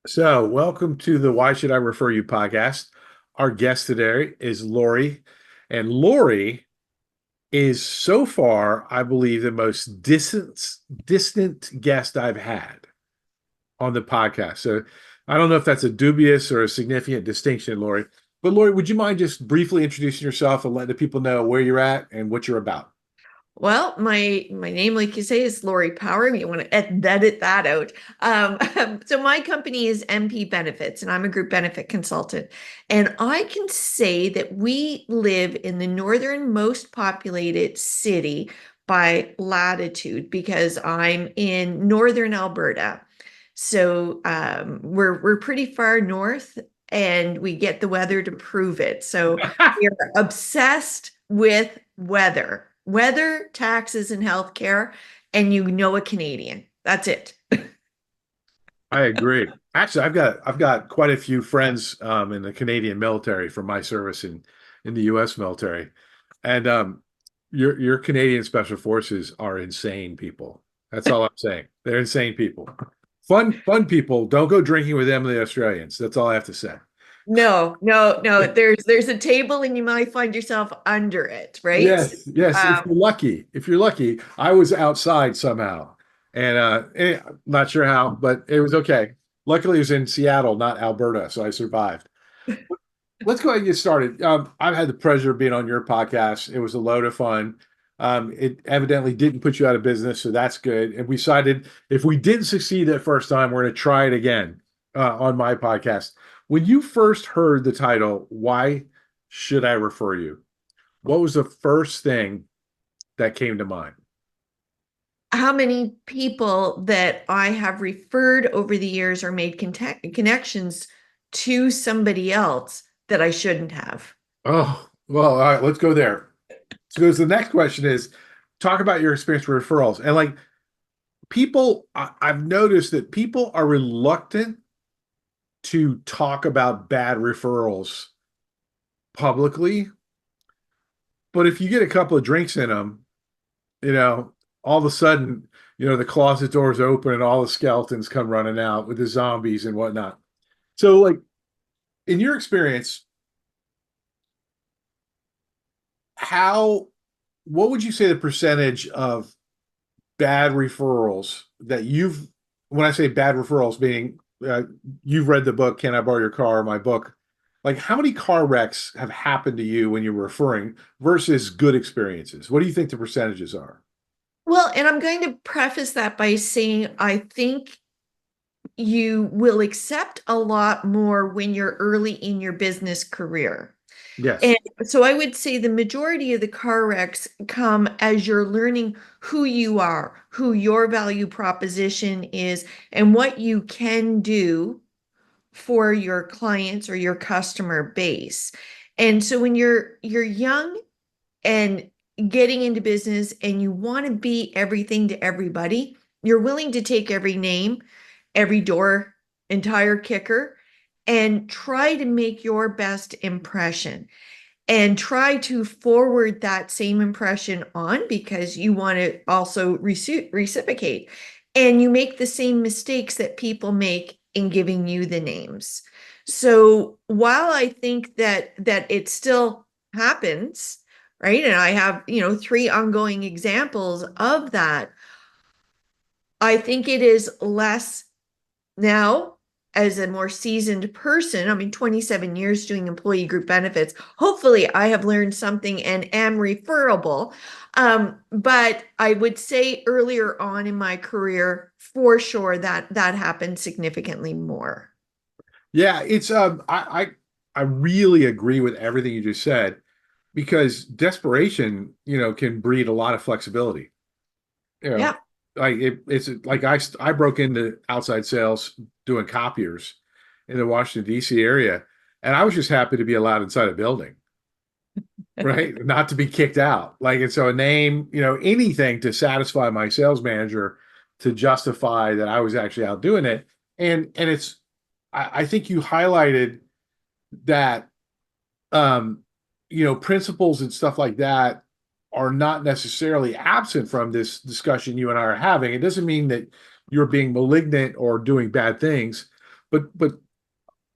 So, welcome to the Why Should I Refer You podcast. Our guest today is Lori, and Lori is so far, I believe, the most distant guest I've had on the podcast. So, I don't know if that's a dubious or a significant distinction, Lori. But Lori, would you mind just briefly introducing yourself and letting the people know where you're at and what you're about? Well, my name, like you say, is Lori Power. You want to edit that out. So my company is MP Benefits, and I'm a group benefit consultant. And I can say that we live in the northernmost populated city by latitude because I'm in northern Alberta. So we're pretty far north, and we get the weather to prove it. So we're obsessed with weather, taxes, and healthcare, and you know a Canadian. That's it. I agree. Actually, I've got quite a few friends in the Canadian military from my service in the U.S. military, and your Canadian Special Forces are insane people. That's all I'm saying. They're insane people. Fun people. Don't go drinking with them and the Australians. That's all I have to say. No, no, no. There's a table, and you might find yourself under it, right? Yes, yes. Um, If you're lucky, I was outside somehow, and not sure how, but it was okay. Luckily, it was in Seattle, not Alberta, so I survived. Let's go ahead and get started. I've had the pleasure of being on your podcast. It was a load of fun. It evidently didn't put you out of business, so that's good. And we decided if we didn't succeed that first time, we're going to try it again on my podcast. When you first heard the title, Why Should I Refer You? What was the first thing that came to mind? how many people that I have referred over the years or made connections to somebody else that I shouldn't have? Oh, well, all right, let's go there. So the next question is talk about your experience with referrals. And like I've noticed that people are reluctant to talk about bad referrals publicly. But if you get a couple of drinks in them, you know, all of a sudden, the closet doors open and all the skeletons come running out with the zombies and whatnot. So, like, in your experience, how, what would you say the percentage of bad referrals that when I say bad referrals, meaning you've read the book, Can I Borrow Your Car, my book, like how many car wrecks have happened to you when you're referring versus good experiences? What do you think the percentages are? Well, and I'm going to preface that by saying I think you will accept a lot more when you're early in your business career. And Yes. so I would say the majority of the car wrecks come as you're learning who you are, who your value proposition is, and what you can do for your clients or your customer base. And so when you're young and getting into business and you want to be everything to everybody, you're willing to take every name, every door, entire kicker, and try to make your best impression and try to forward that same impression on because you want to also reciprocate. And you make the same mistakes that people make in giving you the names. So while I think that it still happens, right? And I have, three ongoing examples of that. I think it is less now as a more seasoned person. I mean, 27 years doing employee group benefits. Hopefully, I have learned something and am referable. But I would say earlier on in my career, for sure, that happened significantly more. Yeah, it's I really agree with everything you just said because desperation, can breed a lot of flexibility. You know, Yeah. it's like I broke into outside sales doing copiers in the Washington D.C. area, and I was just happy to be allowed inside a building, right? Not to be kicked out. Like, and so a name, anything to satisfy my sales manager to justify that I was actually out doing it. And I think you highlighted that principles and stuff like that are not necessarily absent from this discussion you and I are having. It doesn't mean that you're being malignant or doing bad things, But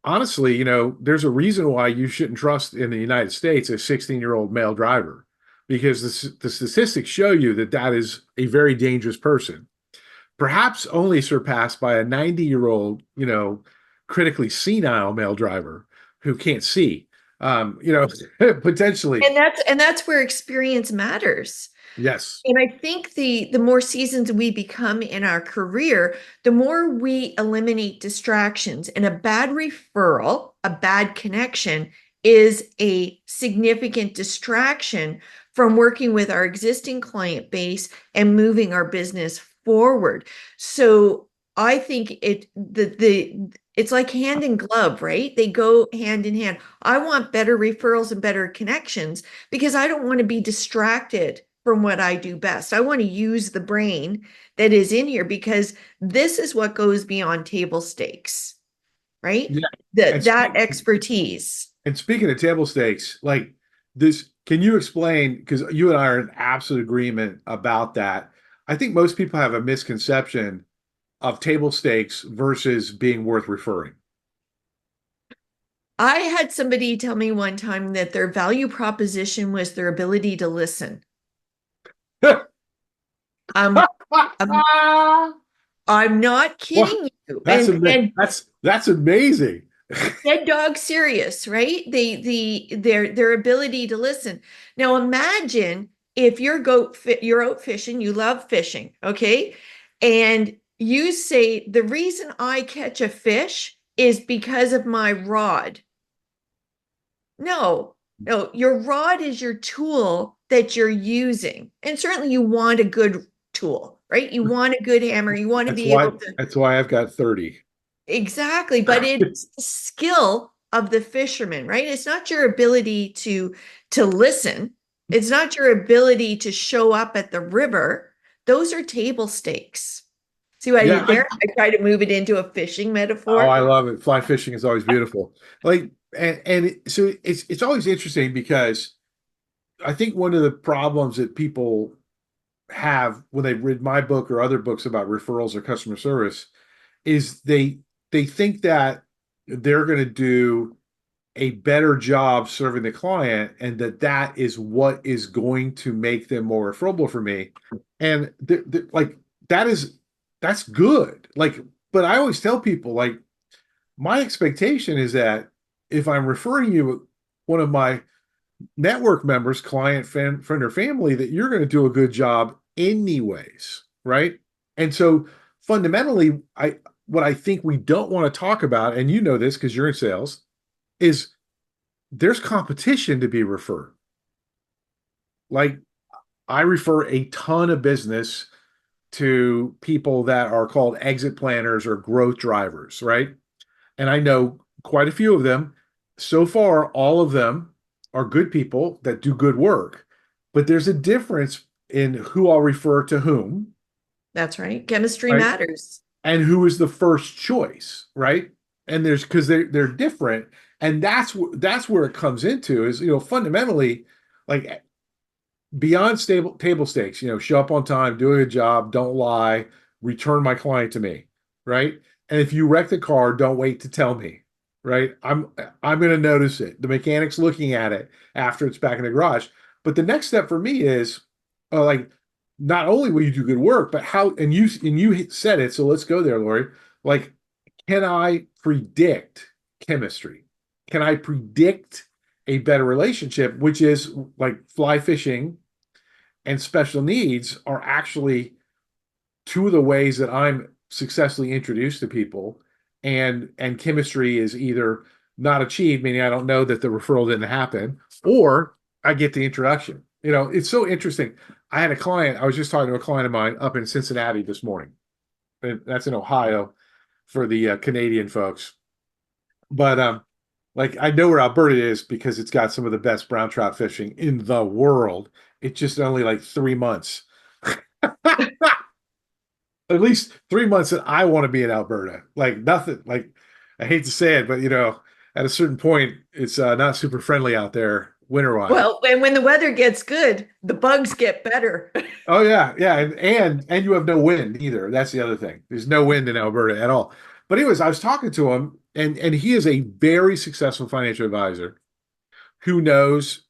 honestly, there's a reason why you shouldn't trust in the United States a 16-year-old male driver, because the statistics show you that that is a very dangerous person, perhaps only surpassed by a 90-year-old, critically senile male driver who can't see. Potentially. And that's where experience matters. Yes. And I think the more seasoned we become in our career, the more we eliminate distractions. And a bad referral, a bad connection is a significant distraction from working with our existing client base and moving our business forward. So I think it's like hand in glove, right? They go hand in hand. I want better referrals and better connections because I don't want to be distracted from what I do best. I want to use the brain that is in here because this is what goes beyond table stakes, right? Yeah. And That expertise. speaking of table stakes, like this, can you explain? Because you and I are in absolute agreement about that. I think most people have a misconception of table stakes versus being worth referring. I had somebody tell me one time that their value proposition was their ability to listen. Um, I'm, I'm not Well, kidding you. that's And that's amazing. dead dog serious, right? Their ability to listen. Now imagine if you're out fishing, you love fishing, okay? And you say the reason I catch a fish is because of my rod. No, no, your rod is your tool that you're using. And certainly you want a good tool, right? You want a good hammer. You want to That's be why able to that's why I've got 30. exactly, but it's the skill of the fisherman, right? It's not your ability to listen. It's not your ability to show up at the river. Those are table stakes. See what I Yeah, did there? I try to move it into a fishing oh, metaphor. I love it. Fly fishing is always beautiful. Like, so it's always interesting because I think one of the problems that people have when they read my book or other books about referrals or customer service is they think that they're going to do a better job serving the client, and that is what is going to make them more referable for me. And like that is that's good. Like, but I always tell people, like, my expectation is that if I'm referring you one of my network members, client, friend, or family, that you're going to do a good job anyways, right? And so fundamentally, I what I think we don't want to talk about, and you know this because you're in sales, is there's competition to be referred. Like, I refer a ton of business to people that are called exit planners or growth drivers, right? And I know quite a few of them. So far, all of them are good people that do good work. But there's a difference in who I'll refer to whom, That's right. Chemistry right? matters. And who is the first choice, right? And there's because they're different, and that's where it comes into is fundamentally, like, beyond stable table stakes, show up on time, do a good job, don't lie, return my client to me, right? And if you wreck the car, don't wait to tell me, right? I'm going to notice it. The mechanic's looking at it after it's back in the garage. But the next step for me is like, not only will you do good work, but how, and you said it, so let's go there, Lori. Like, can I predict chemistry? Can I predict a better relationship, which is like fly fishing and special needs are actually two of the ways that I'm successfully introduced to people, and chemistry is either not achieved, meaning I don't know that the referral didn't happen, or I get the introduction. It's so interesting. I had a client, I was just talking to a client of mine up in Cincinnati this morning, and that's in Ohio for the Canadian folks. But like, I know where Alberta is because it's got some of the best brown trout fishing in the world. It's just only like 3 months. At least 3 months that I want to be in Alberta. Like, nothing, like, I hate to say it, but at a certain point, it's not super friendly out there winter wise. Well, and when the weather gets good, the bugs get better. Oh yeah, yeah, and you have no wind either. That's the other thing. There's no wind in Alberta at all. But anyways, I was talking to him, and he is a very successful financial advisor who knows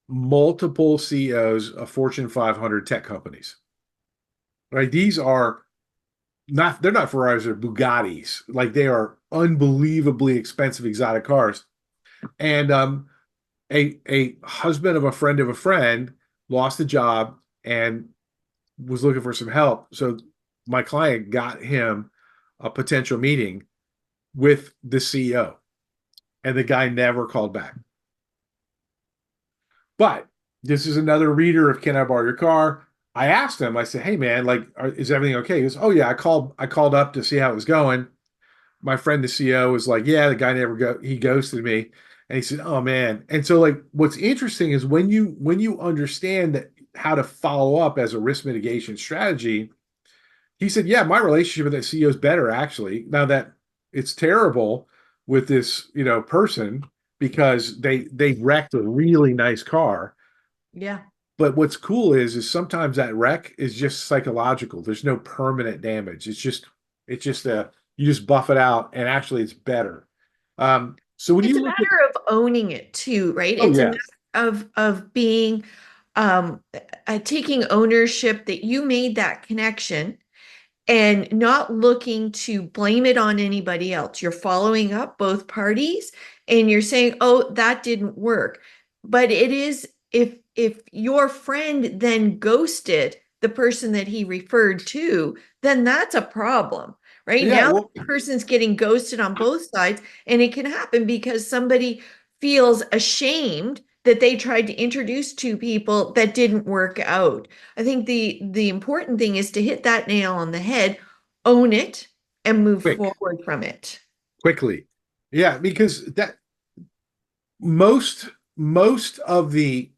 multiple CEOs of Fortune 500 tech companies. Right? These are not, they're not Ferraris or Bugattis. Like, they are unbelievably expensive exotic cars. And a husband of a friend lost a job and was looking for some help. So my client got him a potential meeting with the CEO, and the guy never called back. But this is another reader of Can I Borrow Your Car? I asked him, I said, hey man, like, is everything okay? He goes, oh yeah, I called up to see how it was going. My friend, the CEO, was like, yeah, the guy he ghosted me. And he said, oh man. And so, like, what's interesting is when you understand that how to follow up as a risk mitigation strategy, he said, yeah, my relationship with that CEO is better actually. Now that it's terrible with this, person, because they wrecked a really nice car. Yeah. But what's cool is sometimes that wreck is just psychological. There's no permanent damage. It's just you just buff it out, and actually it's better. So when It's you a look at, matter of owning it too, right? oh It's a yeah, matter of being taking ownership that you made that connection and not looking to blame it on anybody else. You're following up both parties and you're saying, "Oh, that didn't work." But it is, if your friend then ghosted the person that he referred to, then that's a problem. Right yeah. now, Well, the person's getting ghosted on both sides, and it can happen because somebody feels ashamed that they tried to introduce two people that didn't work out. I think the important thing is to hit that nail on the head, own it, and move quick, forward from it. quickly, yeah, because that most of the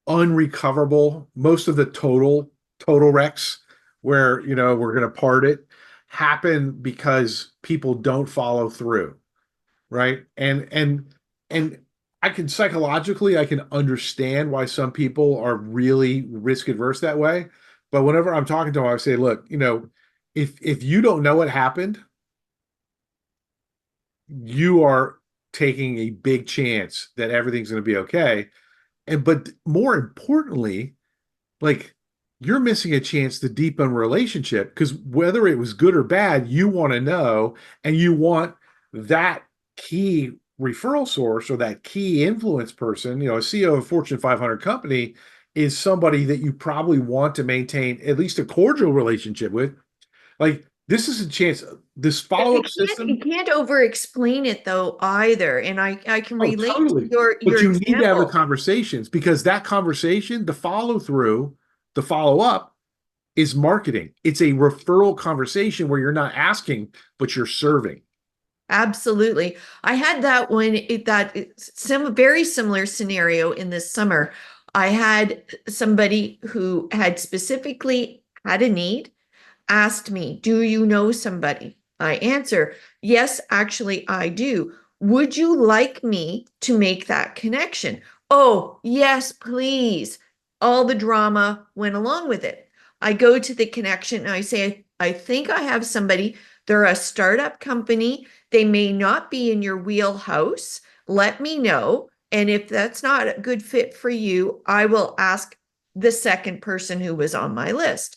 unrecoverable, most of the total wrecks where we're going to part it, happen because people don't follow through, right? And I can understand why some people are really risk adverse that way. But whenever I'm talking to them, I say, look, if you don't know what happened, you are taking a big chance that everything's going to be okay. But more importantly, like, you're missing a chance to deepen a relationship, because whether it was good or bad, you want to know, and you want that key referral source or that key influence person, a CEO of a Fortune 500 company is somebody that you probably want to maintain at least a cordial relationship with. Like, this is a chance, this But follow-up system. you can't over explain it though either. And I can Oh, relate to totally. But your you need to have the example. conversations, because that conversation, the follow through, the follow up is marketing. It's a referral conversation where you're not asking, but you're serving. Absolutely. I had that when some very similar scenario in this summer. I had somebody who had specifically had a need, asked me, "Do you know somebody?" I answer, "Yes, actually, I do. Would you like me to make that connection?" "Oh, yes, please." All the drama went along with it. I go to the connection and I say, "I think I have somebody. They're a startup company. They may not be in your wheelhouse. Let me know. And if that's not a good fit for you, I will ask the second person who was on my list."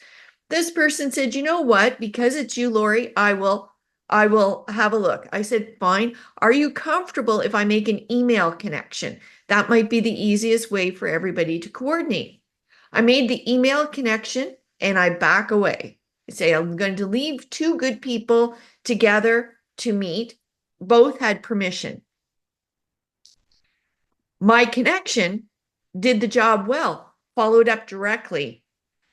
This person said, "You know what? Because it's you, Lori, I will have a look." I said, "Fine. Are you comfortable if I make an email connection? That might be the easiest way for everybody to coordinate." I made the email connection and I back away. I say, "I'm going to leave two good people together to meet." Both had permission. My connection did the job well, followed up directly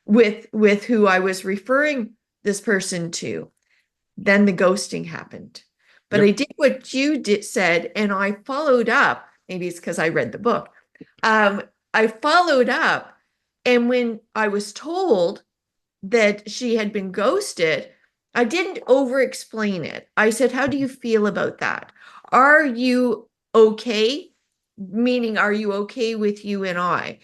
with who I was referring this person to. Then the ghosting happened. But I Yep. did what you said, and I followed up. Maybe it's because I read the book. Um, I followed up, and when I was told that she had been ghosted, I didn't over explain it. I said, "How do you feel about that? Are you okay?" Meaning, are you okay with you and I?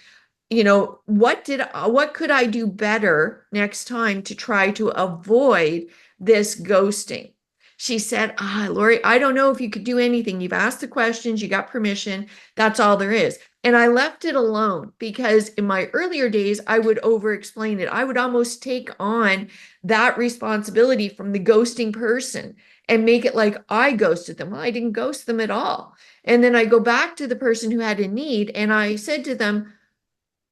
What could I do better next time to try to avoid this ghosting? She said, Lori, I don't know if you could do anything. You've asked the questions, you got permission. That's all there is. And I left it alone because in my earlier days, I would over explain it. I would almost take on that responsibility from the ghosting person and make it like I ghosted them. Well, I didn't ghost them at all. And then I go back to the person who had a need and I said to them,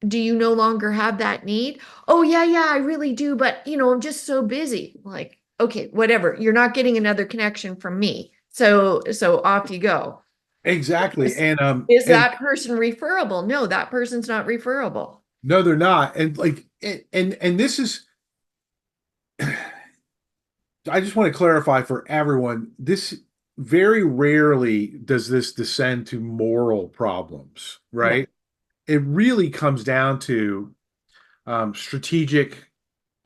do you no longer have that need? Oh, yeah, I really do. But, I'm just so busy. Like, okay, whatever. You're not getting another connection from me. So off you go. Exactly. Is And that person referable? No, that person's not referable. no, they're not. And like, and this is, I just want to clarify for everyone, this very rarely does this descend to moral problems, Yeah. right? It really comes down to strategic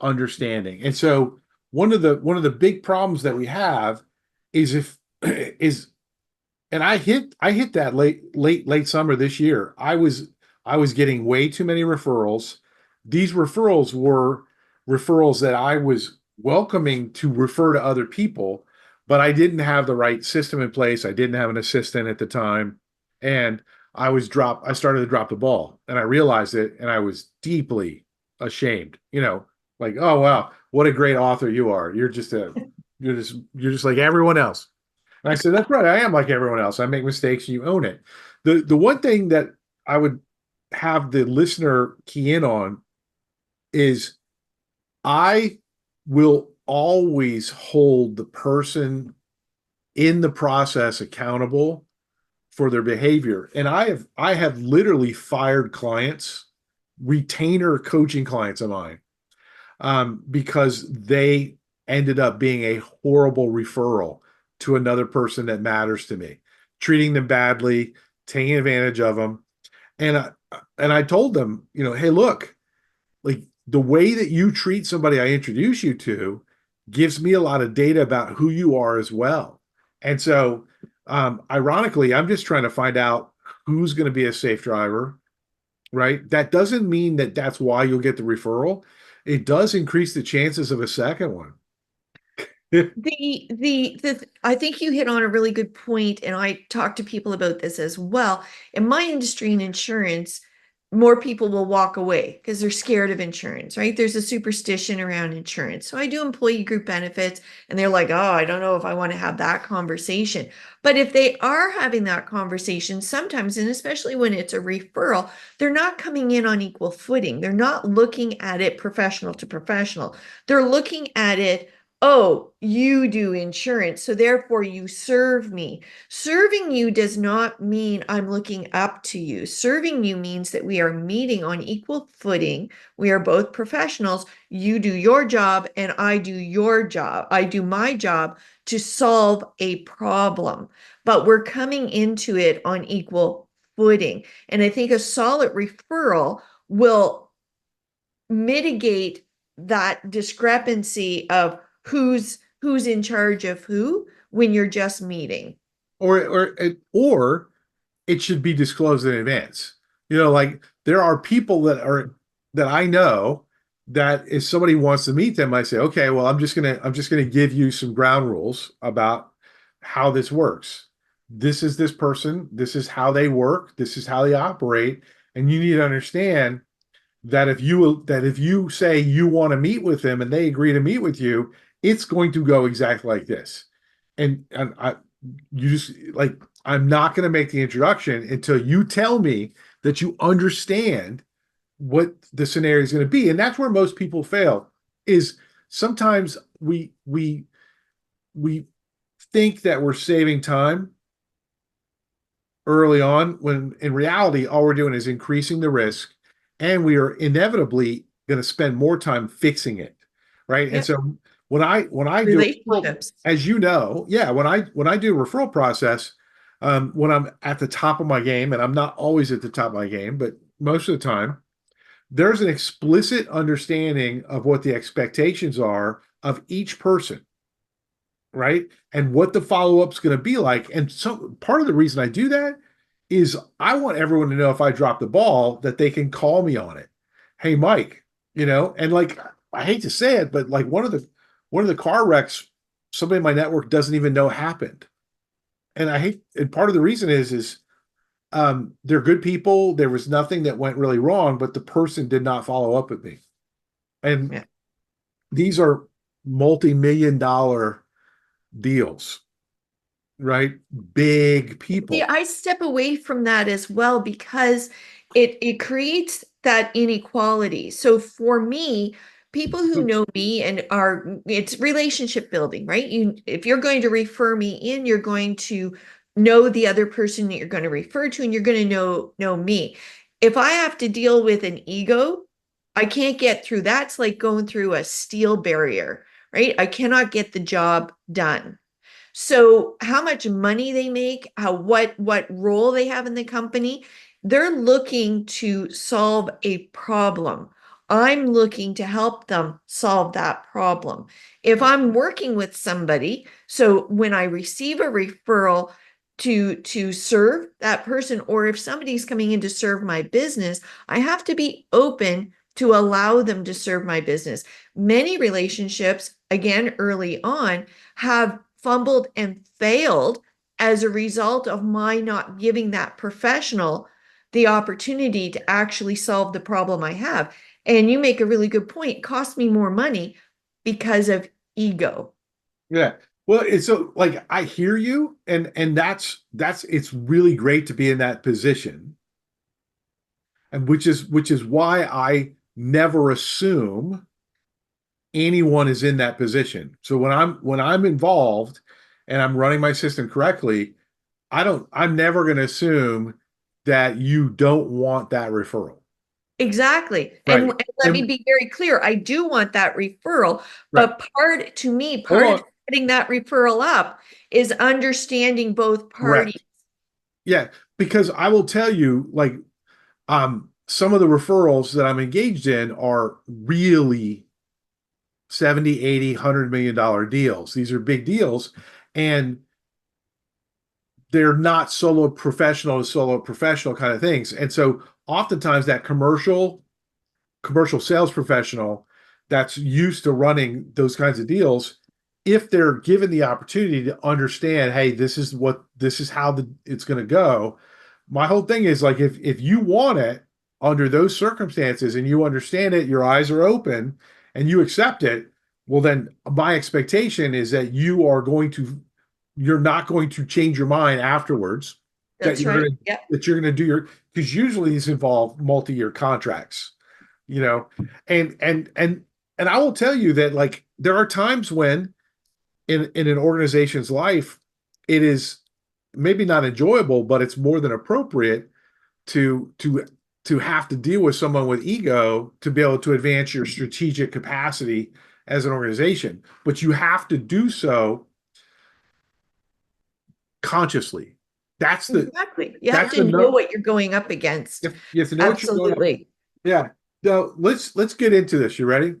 understanding. And so one of the big problems that we have is if is and I hit that late summer this year. I was getting way too many referrals. These referrals were referrals that I was welcoming to refer to other people, but I didn't have the right system in place. I didn't have an assistant at the time, and I started to drop the ball, and I realized it, and I was deeply ashamed. Like, oh wow, what a great author you are. You're just like everyone else. And I said, that's right. I am like everyone else. I make mistakes and you own it. The one thing that I would have the listener key in on is I will always hold the person in the process accountable for their behavior. And I have literally fired clients, retainer coaching clients of mine, because they ended up being a horrible referral to another person that matters to me, treating them badly, taking advantage of them. And I told them, hey, look, like the way that you treat somebody I introduce you to gives me a lot of data about who you are as well. And so, ironically, I'm just trying to find out who's going to be a safe driver, right? That doesn't mean that that's why you'll get the referral. It does increase the chances of a second one. I think you hit on a really good point, and I talk to people about this as well. In my industry in insurance, more people will walk away because they're scared of insurance, right? There's a superstition around insurance. So I do employee group benefits, and they're like, oh, I don't know if I want to have that conversation. But if they are having that conversation, sometimes, and especially when it's a referral, they're not coming in on equal footing. They're not looking at it professional to professional. They're looking at it, oh, you do insurance, so therefore you serve me. Serving you does not mean I'm looking up to you. Serving you means that we are meeting on equal footing. We are both professionals. You do your job and I do your job. I do my job to solve a problem, but we're coming into it on equal footing. And I think a solid referral will mitigate that discrepancy of who's in charge of who when you're just meeting. Or it should be disclosed in advance. Like there are people that I know that if somebody wants to meet them, I say, okay, well, I'm just gonna give you some ground rules about how this works. This is this person, this is how they work, this is how they operate, and you need to understand that if you say you want to meet with them and they agree to meet with you, it's going to go exactly like this. And you just like I'm not going to make the introduction until you tell me that you understand what the scenario is going to be. And that's where most people fail. Is sometimes we think that we're saving time early on when in reality all we're doing is increasing the risk, and we are inevitably going to spend more time fixing it, right? And Yep. so when I do a referral, Relationships. as you know, yeah, when I do a referral process, when I'm at the top of my game, and I'm not always at the top of my game, but most of the time, there's an explicit understanding of what the expectations are of each person, right? And what the follow-up's going to be like. And so part of the reason I do that is I want everyone to know if I drop the ball that they can call me on it. Hey, Mike, and like I hate to say it, but like one of the car wrecks somebody in my network doesn't even know happened. And I hate, and part of the reason is they're good people. There was nothing that went really wrong, but the person did not follow up with me. And Yeah. these are multi-million dollar deals, right? Big See, people. I step away from that as well because it creates that inequality. So for me, people who know me and are it's relationship building, right? You if you're going to refer me in, you're going to know the other person that you're going to refer to, and you're going to know me. If I have to deal with an ego, I can't get through. That's like going through a steel barrier, right? I cannot get the job done. So how much money they make, what role they have in the company, they're looking to solve a problem. I'm looking to help them solve that problem. If I'm working with somebody, so when I receive a referral to serve that person, or if somebody's coming in to serve my business, I have to be open to allow them to serve my business. Many relationships, again, early on, have fumbled and failed as a result of my not giving that professional the opportunity to actually solve the problem I have. And you make a really good point. It cost me more money because of ego. Yeah. Well, it's so like I hear you, and that's it's really great to be in that position. And which is why I never assume anyone is in that position. So when I'm involved and I'm running my system correctly, I'm never going to assume that you don't want that referral. Exactly. And, Right. and let me And be very clear. I do want that referral, right. but part to me, Hold part of on. setting that referral up is understanding both parties. Correct. Yeah, because I will tell you, like, some of the referrals that I'm engaged in are really 70, 80, $100 million deals. These are big deals. And they're not solo professional to solo professional kind of things. And so oftentimes that commercial sales professional that's used to running those kinds of deals, if they're given the opportunity to understand, hey, this is how it's going to go. My whole thing is like if you want it under those circumstances and you understand it, your eyes are open and you accept it, well then my expectation is that you're not going to change your mind afterwards, that That's right. Yeah. you're gonna do your because usually these involve multi-year contracts, you know, and I will tell you that like there are times when in an organization's life it is maybe not enjoyable, but it's more than appropriate to have to deal with someone with ego to be able to advance your strategic capacity as an organization. But you have to do so consciously. That's the Exactly. You have that's to the know no. what you're going up against. You have to know what you're going up. Absolutely. Yeah. Now let's get into this. You ready?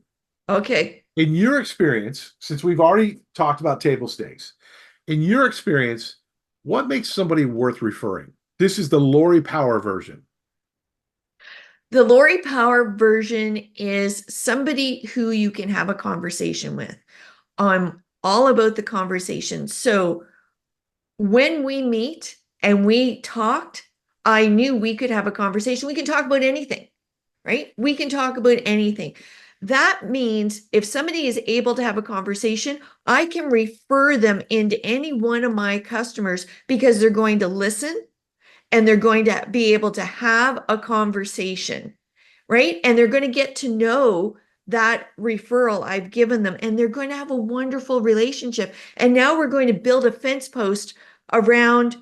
Okay. In your experience, since we've already talked about table stakes, in your experience, what makes somebody worth referring? This is the Lori Power version. The Lori Power version is somebody who you can have a conversation with. I'm all about the conversation. So when we meet and we talked, I knew we could have a conversation. We can talk about anything, right? We can talk about anything. That means if somebody is able to have a conversation, I can refer them into any one of my customers because they're going to listen and they're going to be able to have a conversation, right? And they're going to get to know that referral I've given them, and they're going to have a wonderful relationship. And now we're going to build a around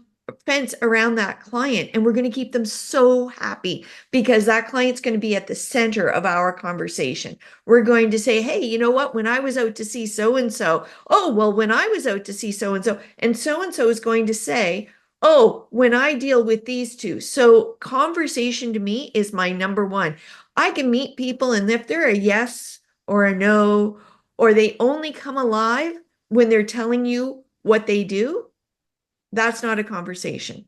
fence around that client, and we're going to keep them so happy because that client's going to be at the center of our conversation. We're going to say, hey, you know what, when I was out to see so and so, oh well, when I was out to see so and so is going to say, oh, when I deal with these two. So conversation to me is my number one. I can meet people, and if they're a yes or a no, or they only come alive when they're telling you what they do, that's not a conversation.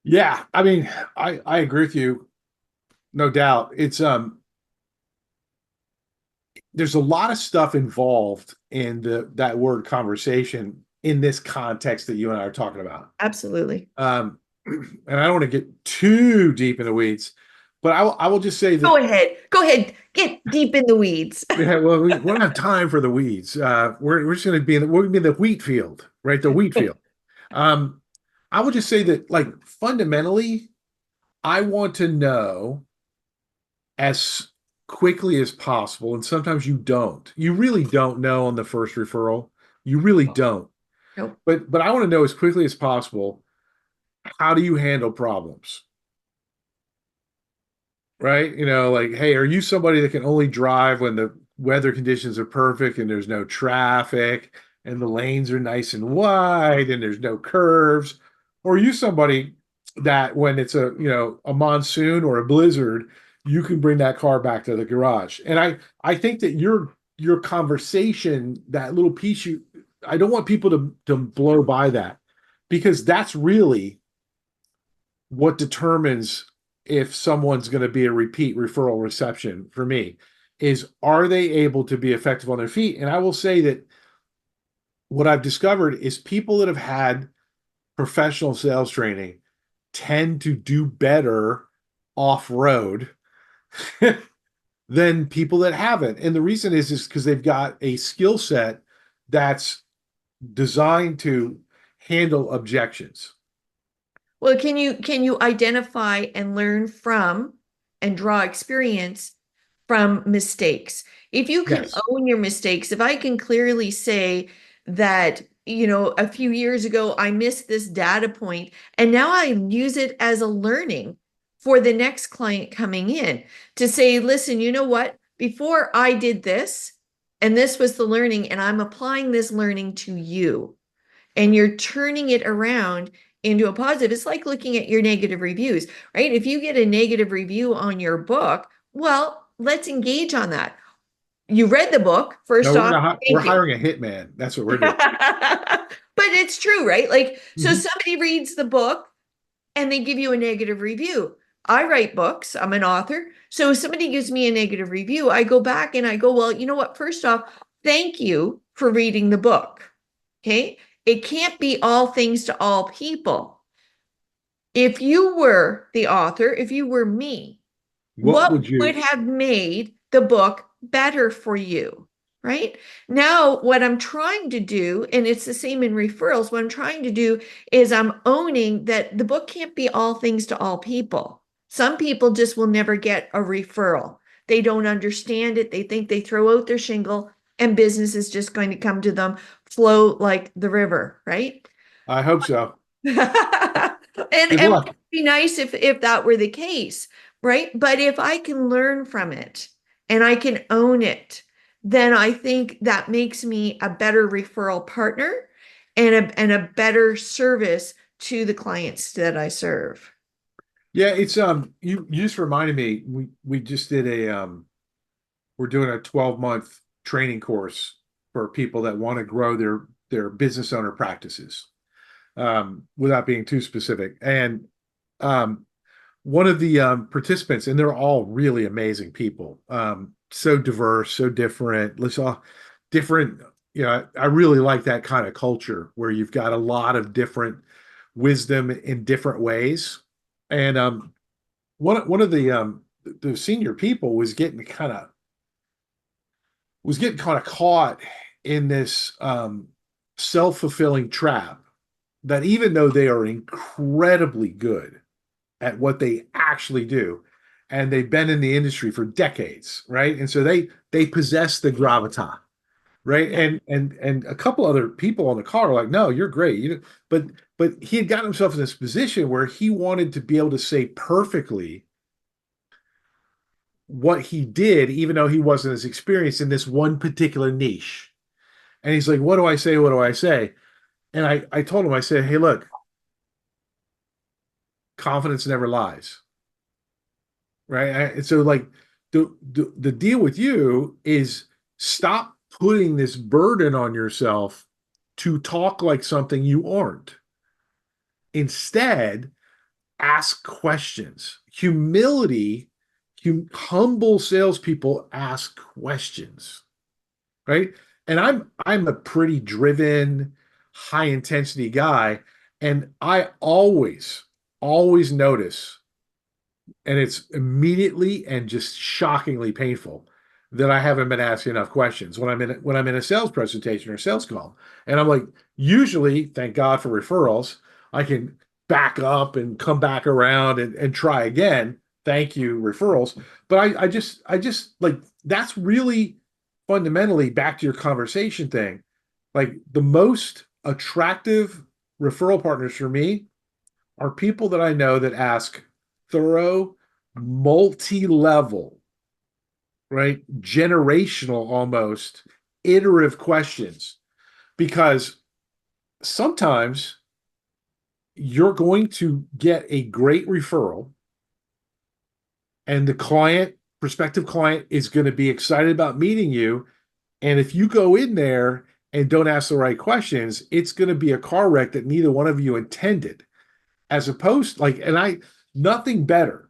Yeah, I mean, I agree with you, no doubt. there's a lot of stuff involved in that word conversation in this context that you and I are talking about. Absolutely. And I don't want to get too deep in the weeds, but I will just say Go that, ahead. Go ahead. Get deep in the weeds. yeah, well, we don't have time for the weeds. We're just going to be we're going to be in the wheat field, right? The wheat field. Um, I would just say that, like, fundamentally, I want to know as quickly as possible, and sometimes you don't. You really don't know on the first referral. You really don't. Nope. But I want to know as quickly as possible, how do you handle problems? Right? Like, hey, are you somebody that can only drive when the weather conditions are perfect and there's no traffic and the lanes are nice and wide and there's no curves? Or are you somebody that when it's a monsoon or a blizzard, you can bring that car back to the garage? And I think that your conversation, that little piece, I don't want people to blow by that, because that's really what determines if someone's going to be a repeat referral reception for me, is, are they able to be effective on their feet? And I will say that what I've discovered is people that have had professional sales training tend to do better off road than people that haven't. And the reason is because they've got a skill set that's designed to handle objections. Well, can you identify and learn from and draw experience from mistakes? If you can Yes. own your mistakes, if I can clearly say that, a few years ago I missed this data point and now I use it as a learning for the next client coming in to say, listen, you know what? Before I did this, and this was the learning, and I'm applying this learning to you, and you're turning it around into a positive. It's like looking at your negative reviews, right? If you get a negative review on your book, well, let's engage on that. You read the book, No, first off, we're thank you. hiring a hitman. That's what we're doing. But it's true, right? Like, so Mhm. somebody reads the book and they give you a negative review. I write books, I'm an author. So if somebody gives me a negative review, I go back and I go, well, you know what? First off, thank you for reading the book. Okay. It can't be all things to all people. If you were the author, if you were me, What what would would you have made the book better for you? Right now, what I'm trying to do, and it's the same in referrals, what I'm trying to do is I'm owning that the book can't be all things to all people. Some people just will never get a referral. They don't understand it. They think they throw out their shingle and business is just going to come to them, flow like the river, right? I hope so. And Good it would luck. be nice if that were the case, right? But if I can learn from it and I can own it, then I think that makes me a better referral partner and a better service to the clients that I serve. Yeah, it's you just reminded me, we just did we're doing a 12-month training course for people that want to grow their business owner practices, without being too specific. And um one of the participants, and they're all really amazing people, so diverse, so different. Let's all different. I really like that kind of culture where you've got a lot of different wisdom in different ways. And one of the senior people was getting kind of caught in this self-fulfilling trap, that even though they are incredibly good at what they actually do, and they've been in the industry for decades, right? And so they possess the gravitas, right? Yeah. And a couple other people on the call are like, no, you're great. But he had gotten himself in this position where he wanted to be able to say perfectly what he did, even though he wasn't as experienced in this one particular niche. And he's like, what do I say? What do I say? And I told him, I said, hey, look, confidence never lies, right? So, like, the deal with you is, stop putting this burden on yourself to talk like something you aren't. Instead, ask questions. Humility, humble salespeople ask questions. right? And I'm a pretty driven, high intensity guy, and I always notice, and it's immediately and just shockingly painful that I haven't been asking enough questions when I'm in a sales presentation or sales call. And I'm like, usually, thank God for referrals, I can back up and come back around and try again. Thank you, referrals. But I just like that's really fundamentally back to your conversation thing. Like the most attractive referral partners for me are people that I know that ask thorough, multi-level, right? Generational almost, iterative questions. Because sometimes you're going to get a great referral, and the client, prospective client, is going to be excited about meeting you. And if you go in there and don't ask the right questions, it's going to be a car wreck that neither one of you intended. As opposed, like, and I, nothing better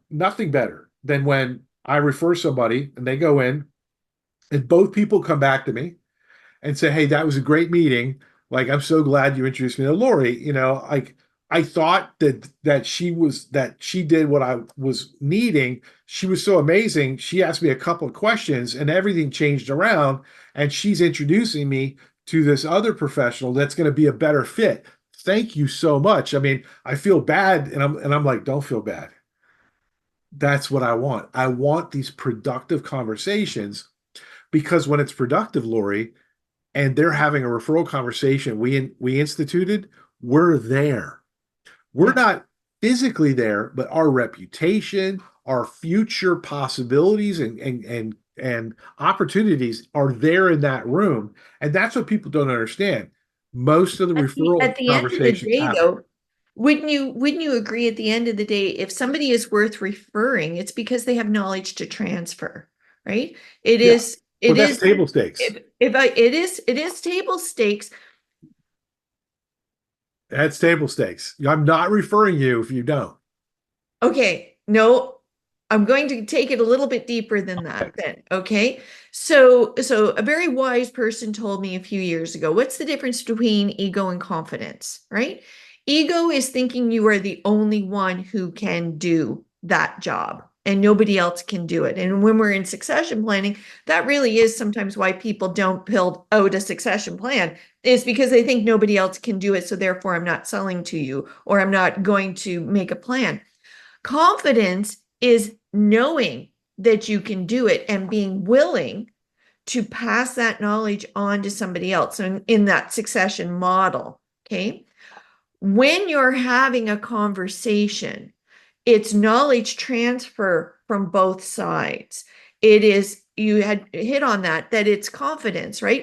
than when I refer somebody and they go in and both people come back to me and say, "Hey, that was a great meeting. Like, I'm so glad you introduced me to Lori. Like I thought that she did what I was needing. She was so amazing. She asked me a couple of questions and everything changed around, and she's introducing me to this other professional that's going to be a better fit. Thank you so much. I mean, I feel bad, and I'm like, don't feel bad. That's what I want. I want these productive conversations because when it's productive, Lori, and they're having a referral conversation we instituted, we're there. We're Yeah. not physically there, but our reputation, our future possibilities and opportunities are there in that room. And that's what people don't understand. Most of the referral At the end of the conversations day, happen. though, wouldn't you agree at the end of the day, if somebody is worth referring, it's because they have knowledge to transfer, right? It Yeah. is But it that's is table stakes. if I it is table stakes. That's table stakes. I'm not referring you if you don't. Okay, no, I'm going to take it a little bit deeper than that then. Okay. So a very wise person told me a few years ago, what's the difference between ego and confidence, right? Ego is thinking you are the only one who can do that job and nobody else can do it. And when we're in succession planning, that really is sometimes why people don't build out a succession plan, is because they think nobody else can do it. So therefore, I'm not selling to you or I'm not going to make a plan. Confidence is knowing that you can do it and being willing to pass that knowledge on to somebody else. So in that succession model, okay? When you're having a conversation, it's knowledge transfer from both sides. It is, you had hit on that it's confidence, right?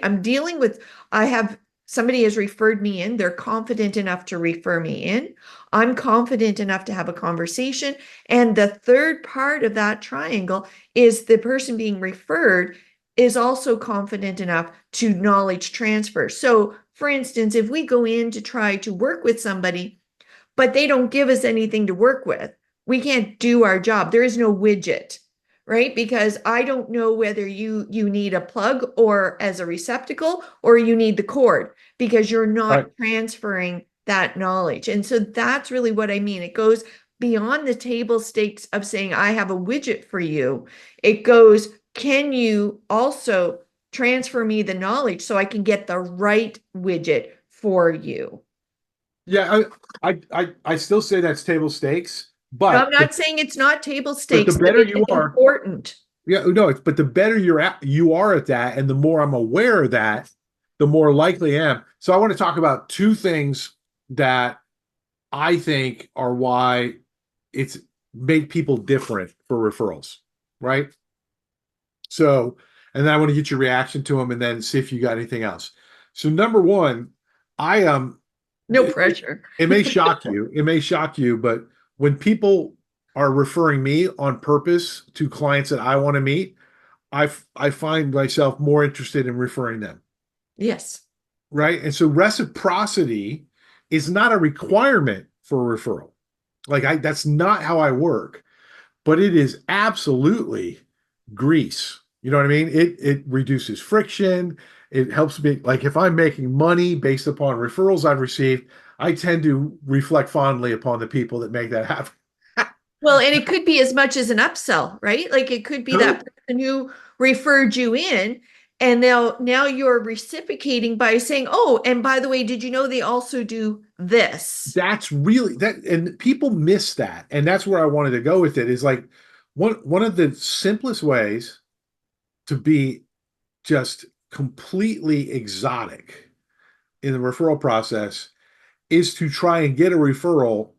I have somebody has referred me in, they're confident enough to refer me in. I'm confident enough to have a conversation. And the third part of that triangle is the person being referred is also confident enough to knowledge transfer. So, for instance, if we go in to try to work with somebody, but they don't give us anything to work with, we can't do our job. There is no widget, right? Because I don't know whether you need a plug or as a receptacle or you need the cord because you're Right. not transferring that knowledge. And so that's really what I mean. It goes beyond the table stakes of saying I have a widget for you. It goes, can you also transfer me the knowledge so I can get the right widget for you? Yeah, I still say that's table stakes, No, I'm not saying it's not table but the stakes, but better it's you are, important. yeah, no, but the better you are at that, and the more I'm aware of that, the more likely I am. So I want to talk about two things that I think are why it's make people different for referrals, right? So, and then I want to get your reaction to them, and then see if you got anything else. So number one, I No pressure. it may shock you, but when people are referring me on purpose to clients that I want to meet, I find myself more interested in referring them, Yes. right? And so reciprocity is not a requirement for a referral. Like that's not how I work, but it is absolutely grease. You know what I mean? It reduces friction. It helps me, like if I'm making money based upon referrals I've received, I tend to reflect fondly upon the people that make that happen. Well, and it could be as much as an upsell, right? Like it could be that person who referred you in, and now you're reciprocating by saying, "Oh, and by the way, did you know they also do this?" That's really that, and people miss that. And that's where I wanted to go with it is like one of the simplest ways to be just completely exotic in the referral process is to try and get a referral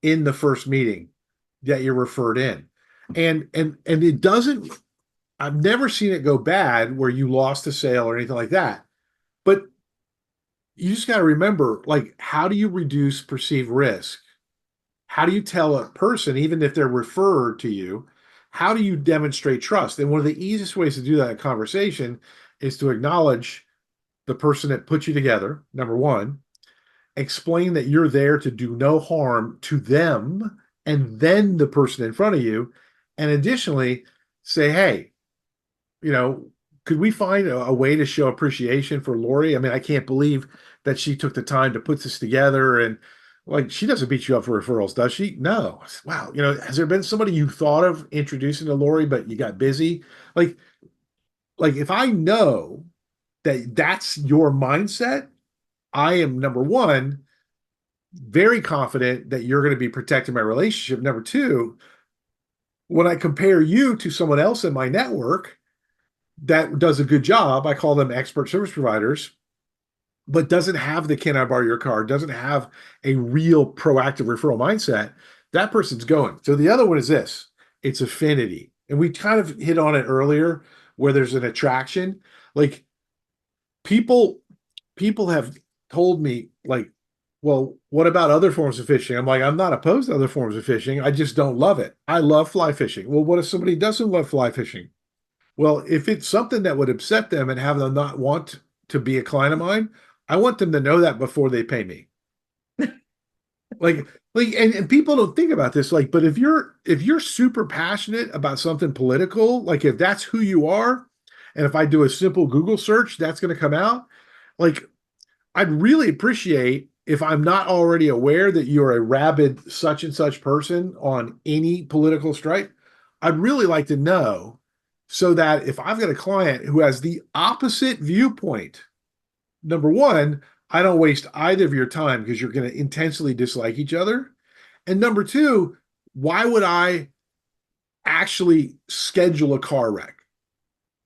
in the first meeting that you're referred in. And it doesn't, I've never seen it go bad where you lost a sale or anything like that. But you just got to remember, like, how do you reduce perceived risk? How do you tell a person, even if they're referred to you, how do you demonstrate trust? And one of the easiest ways to do that in conversation is to acknowledge the person that put you together, number one, explain that you're there to do no harm to them and then the person in front of you. And additionally, say, hey, you know, could we find a way to show appreciation for Lori? I mean, I can't believe that she took the time to put this together. And like, she doesn't beat you up for referrals, does she? No. Wow. You know, has there been somebody you thought of introducing to Lori, but you got busy? Like, like if I know that that's your mindset, I am number one, very confident that you're going to be protecting my relationship. Number two, when I compare you to someone else in my network that does a good job, I call them expert service providers, but doesn't have the can I borrow your car, doesn't have a real proactive referral mindset, that person's going. So the other one is this, it's affinity. And we kind of hit on it earlier where there's an attraction. Like people people have told me like, well, what about other forms of fishing? I'm like, I'm not opposed to other forms of fishing. I just don't love it. I love fly fishing. Well, what if somebody doesn't love fly fishing? Well, if it's something that would upset them and have them not want to be a client of mine, I want them to know that before they pay me. Like, and people don't think about this. Like, but if you're super passionate about something political, like if that's who you are, and if I do a simple Google search, that's going to come out. Like, I'd really appreciate if I'm not already aware that you're a rabid such and such person on any political stripe. I'd really like to know so that if I've got a client who has the opposite viewpoint, number one, I don't waste either of your time because you're going to intensely dislike each other. And number two, why would I actually schedule a car wreck?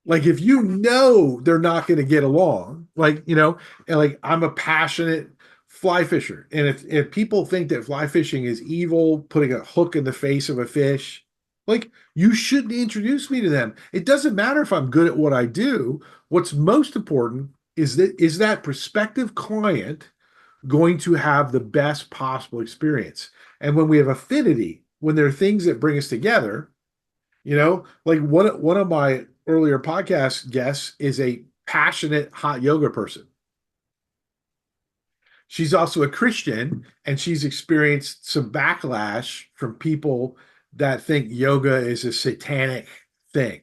Like if you know they're not going to get along, like, you know, and like I'm a passionate fly fisher. And if people think that fly fishing is evil, putting a hook in the face of a fish, like you shouldn't introduce me to them. It doesn't matter if I'm good at what I do. What's most important is that prospective client going to have the best possible experience. And when we have affinity, when there are things that bring us together, you know, like one of my earlier podcast guests is a passionate hot yoga person. She's also a Christian, and she's experienced some backlash from people that think yoga is a satanic thing.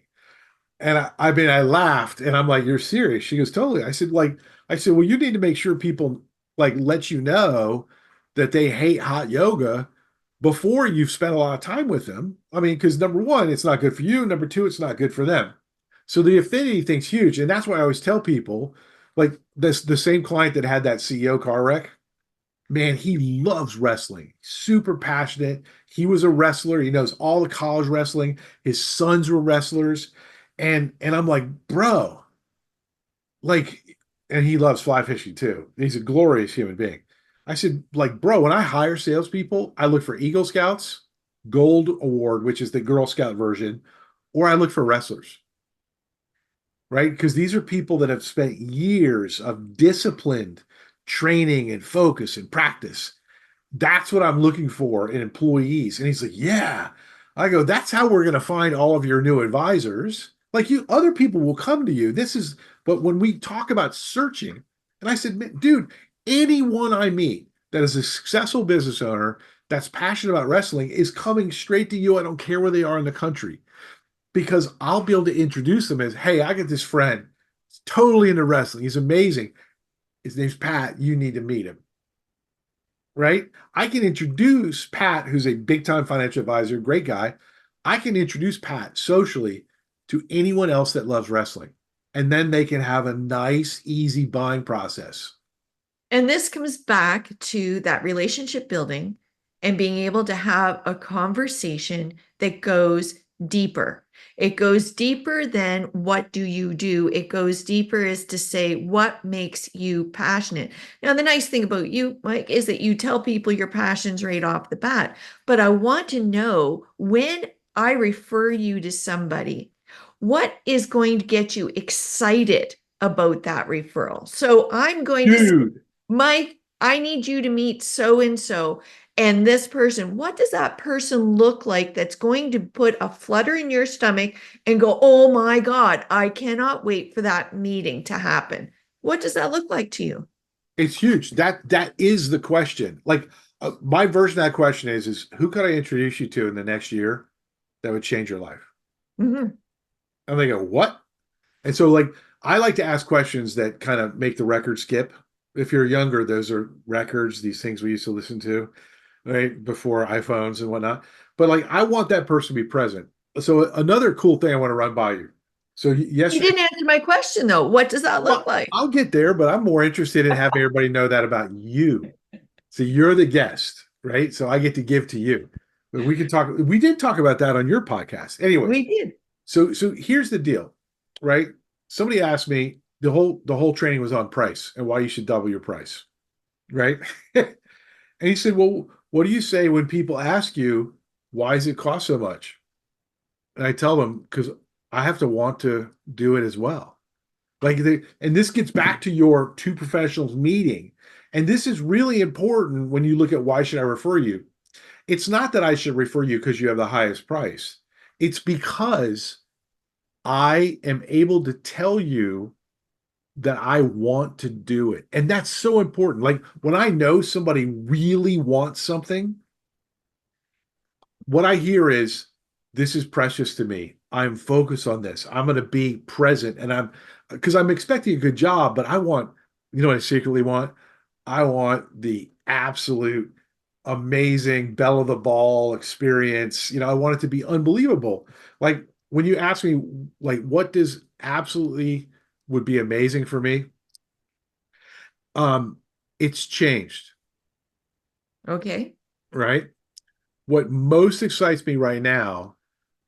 And I mean, I laughed and I'm like, you're serious? She goes, totally. I said, well, you need to make sure people like let you know that they hate hot yoga before you've spent a lot of time with them. I mean, because number one, it's not good for you. Number two, it's not good for them. So the affinity thing's huge. And that's why I always tell people, like this, the same client that had that CEO car wreck, man, he loves wrestling, super passionate. He was a wrestler. He knows all the college wrestling. His sons were wrestlers. And I'm like, bro, like, and he loves fly fishing too. He's a glorious human being. I said, like, bro, when I hire salespeople, I look for Eagle Scouts, Gold Award, which is the Girl Scout version, or I look for wrestlers, right? Because these are people that have spent years of disciplined training and focus and practice. That's what I'm looking for in employees. And he's like, yeah. I go, that's how we're going to find all of your new advisors. Like you, other people will come to you. But when we talk about searching, and I said, dude, anyone I meet that is a successful business owner that's passionate about wrestling is coming straight to you. I don't care where they are in the country because I'll be able to introduce them as, hey, I got this friend. He's totally into wrestling. He's amazing. His name's Pat. You need to meet him. Right? I can introduce Pat, who's a big time financial advisor, great guy. I can introduce Pat socially to anyone else that loves wrestling. And then they can have a nice, easy buying process. And this comes back to that relationship building and being able to have a conversation that goes deeper. It goes deeper than what do you do? It goes deeper as to say what makes you passionate. Now, the nice thing about you, Mike, is that you tell people your passions right off the bat. But I want to know when I refer you to somebody, what is going to get you excited about that referral? So I'm going to say, Dude, Mike, I need you to meet so and so and this person. What does that person look like that's going to put a flutter in your stomach and go, oh my God, I cannot wait for that meeting to happen? What does that look like to you? it's huge. That is the question. Like my version of that question is who could I introduce you to in the next year that would change your life? Mhm. And they go, what? And so like I like to ask questions that kind of make the record skip. If you're younger, those are records, these things we used to listen to, right? Before iPhones and whatnot. But like I want that person to be present. So another cool thing I want to run by you. So You yesterday, didn't answer my question though. What does that look well, like? I'll get there, but I'm more interested in having everybody know that about you. So you're the guest, right? So I get to give to you. But we can talk. We did talk about that on your podcast. Anyways, We did. so here's the deal, right? Somebody asked me the whole training was on price and why you should double your price, right? And he said, "Well, what do you say when people ask you why does it cost so much?" And I tell them because I have to want to do it as well. And this gets back to your two professionals meeting. And this is really important when you look at why should I refer you? It's not that I should refer you because you have the highest price. It's because I am able to tell you that I want to do it. And that's so important. Like when I know somebody really wants something, what I hear is, this is precious to me. I'm focused on this. I'm going to be present. And because I'm expecting a good job, but I want, you know what I secretly want? I want the absolute amazing bell of the ball experience. I want it to be unbelievable. Like when you ask me, like, what does absolutely would be amazing for me? Um, it's changed, Okay. right? What most excites me right now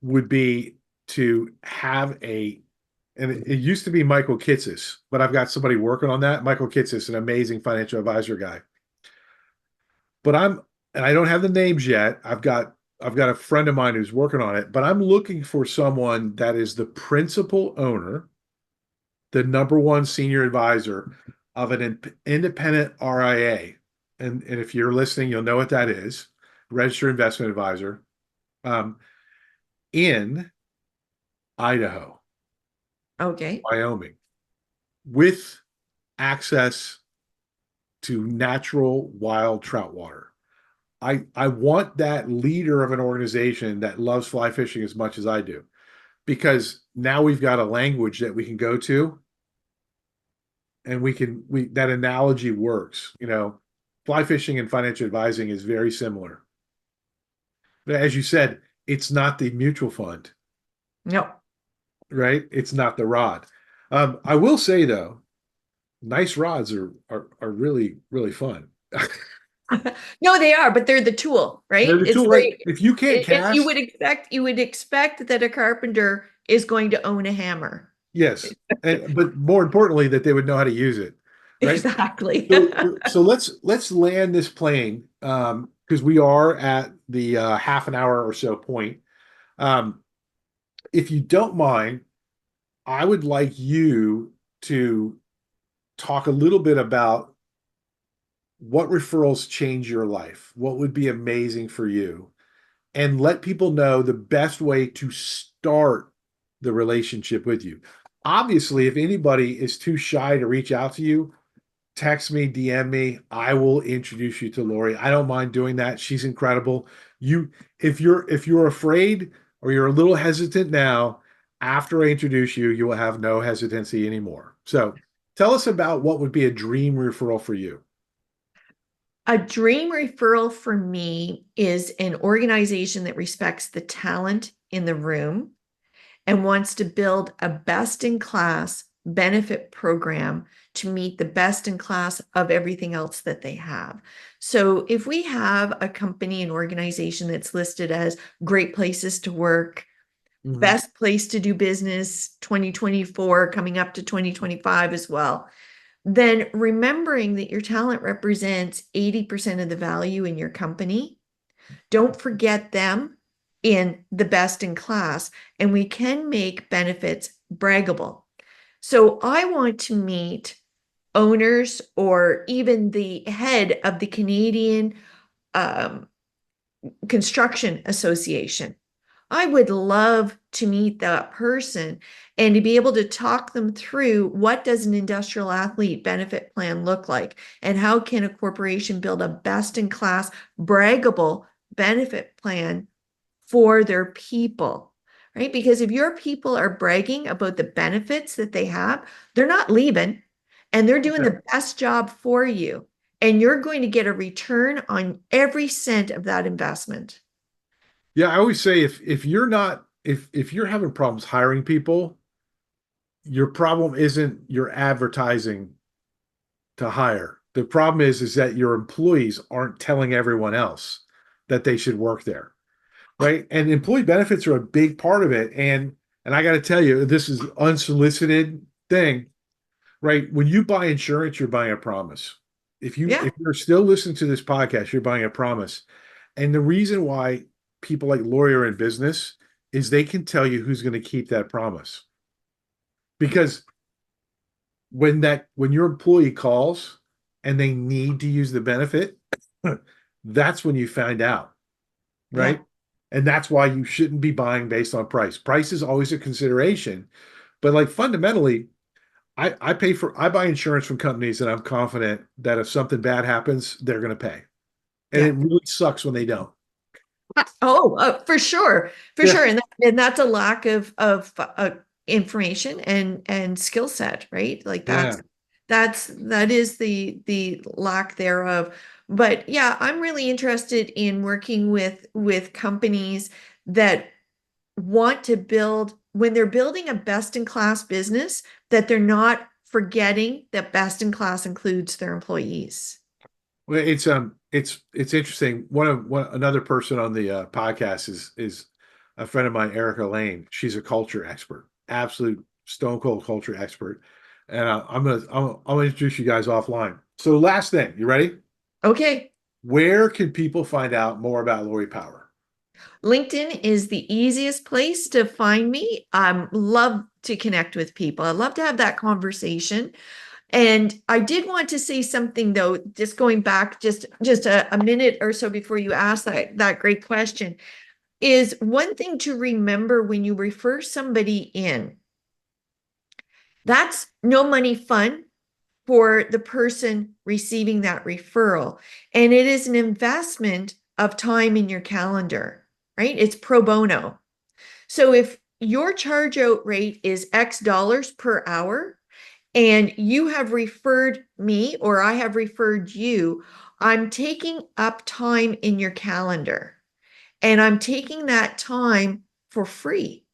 would be to have and it used to be Michael Kitces, but I've got somebody working on that. Michael Kitces, an amazing financial advisor guy. But and I don't have the names yet. I've got a friend of mine who's working on it, but I'm looking for someone that is the principal owner, the number one senior advisor of an independent RIA. And if you're listening, you'll know what that is, registered investment advisor, um, in Idaho, Okay. Wyoming, with access to natural wild trout water. I want that leader of an organization that loves fly fishing as much as I do, because now we've got a language that we can go to, and we that analogy works. Fly fishing and financial advising is very similar. But as you said, it's not the mutual fund, No. right? It's not the rod. I will say though, nice rods are really really fun. No, they are, but they're the tool, They're right? the It's tool, right? like If you can't you cast, would expect that a carpenter is going to own a hammer. yes, but more importantly, that they would know how to use it, right? Exactly. So let's land this plane, because we are at the half an hour or so point. Um, if you don't mind, I would like you to talk a little bit about what referrals change your life, what would be amazing for you, and let people know the best way to start the relationship with you. Obviously, if anybody is too shy to reach out to you, text me, DM me. I will introduce you to Lori. I don't mind doing that. She's incredible. You, if you're afraid, or you're a little hesitant now, after I introduce you, you will have no hesitancy anymore. So tell us about what would be a dream referral for you. A dream referral for me is an organization that respects the talent in the room and wants to build a best in class benefit program to meet the best in class of everything else that they have. So if we have a company, an organization that's listed as great places to work, Mhm. best place to do business 2024, coming up to 2025 as well, then remembering that your talent represents 80% of the value in your company, don't forget them in the best in class, and we can make benefits braggable. So I want to meet owners or even the head of the Canadian um, Construction Association. I would love to meet that person and to be able to talk them through what does an industrial athlete benefit plan look like and how can a corporation build a best in class braggable benefit plan for their people, right? Because if your people are bragging about the benefits that they have, they're not leaving and they're doing the best job for you. And you're going to get a return on every cent of that investment. Yeah, I always say if you're not if you're having problems hiring people, your problem isn't your advertising to hire. The problem is that your employees aren't telling everyone else that they should work there, right? And employee benefits are a big part of it. And I got to tell you, this is unsolicited thing, right? When you buy insurance, you're buying a promise. Yeah, If you're still listening to this podcast, you're buying a promise. And the reason why people like Lori are in business is they can tell you who's going to keep that promise. Because when your employee calls and they need to use the benefit, that's when you find out, yeah, right? And that's why you shouldn't be buying based on price. Price is always a consideration, but like fundamentally, I buy insurance from companies that I'm confident that if something bad happens, they're going to pay. And it yeah. really sucks when they don't. Oh, for sure, for Yeah. sure, and that's a lack of information and skill set, right? Like Yeah. that is the lack thereof. But yeah, I'm really interested in working with companies that want to build when they're building a best in class business, that they're not forgetting that best in class includes their employees. Well, it's interesting. One another person on the podcast is a friend of mine, Erica Lane. She's a culture expert, absolute stone cold culture expert. And I'm gonna introduce you guys offline. So last thing, you ready? Okay. Where can people find out more about Lori Power? LinkedIn is the easiest place to find me. I love to connect with people. I love to have that conversation. And I did want to say something though, just going back just a minute or so before you asked that great question, is one thing to remember when you refer somebody in, that's no money fun for the person receiving that referral. And it is an investment of time in your calendar, right? It's pro bono. So if your charge out rate is X dollars per hour and you have referred me or I have referred you, I'm taking up time in your calendar and I'm taking that time for free,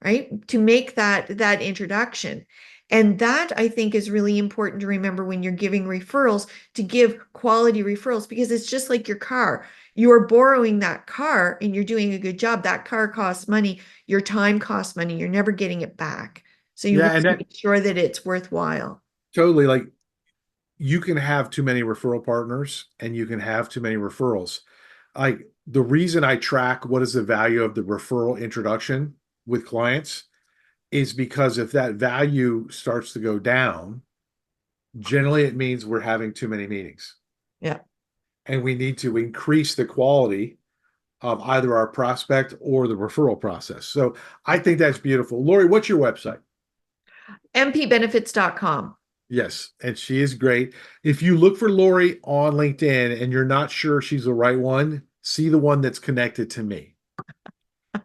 right? To make that introduction. And that I think is really important to remember when you're giving referrals, to give quality referrals, because it's just like your car. You're borrowing that car and you're doing a good job. That car costs money. Your time costs money. You're never getting it back. So you Yeah, want and to that make sure that it's worthwhile. totally like you can have too many referral partners and you can have too many referrals. Like the reason I track what is the value of the referral introduction with clients is because if that value starts to go down, generally it means we're having too many meetings Yeah. and we need to increase the quality of either our prospect or the referral process. So I think that's beautiful. Lori, what's your website? mpbenefits.com. Yes, and she is great. If you look for Lori on LinkedIn and you're not sure she's the right one, see the one that's connected to me.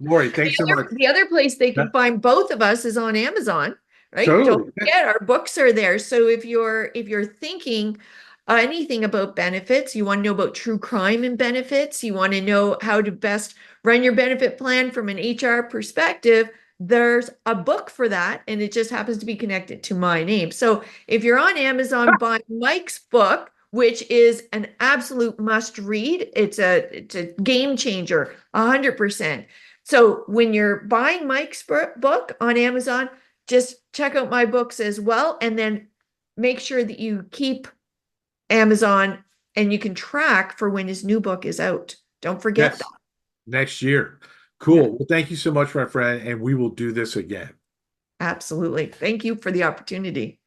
Lori, thanks so much. The other place they Yeah, can find both of us is on Amazon, right? Don't totally. forget our books are there. So if you're thinking anything about benefits, you want to know about true crime and benefits, you want to know how to best run your benefit plan from an HR perspective, there's a book for that, and it just happens to be connected to my name. So if you're on Amazon, buy Mike's book, which is an absolute must read. It's a game changer, 100%. So when you're buying Mike's book on Amazon, just check out my books as well, and then make sure that you keep Amazon and you can track for when his new book is out. Don't forget that. Yes, next year. Yeah, Cool. Well, thank you so much, my friend, and we will do this again. absolutely. Thank you for the opportunity.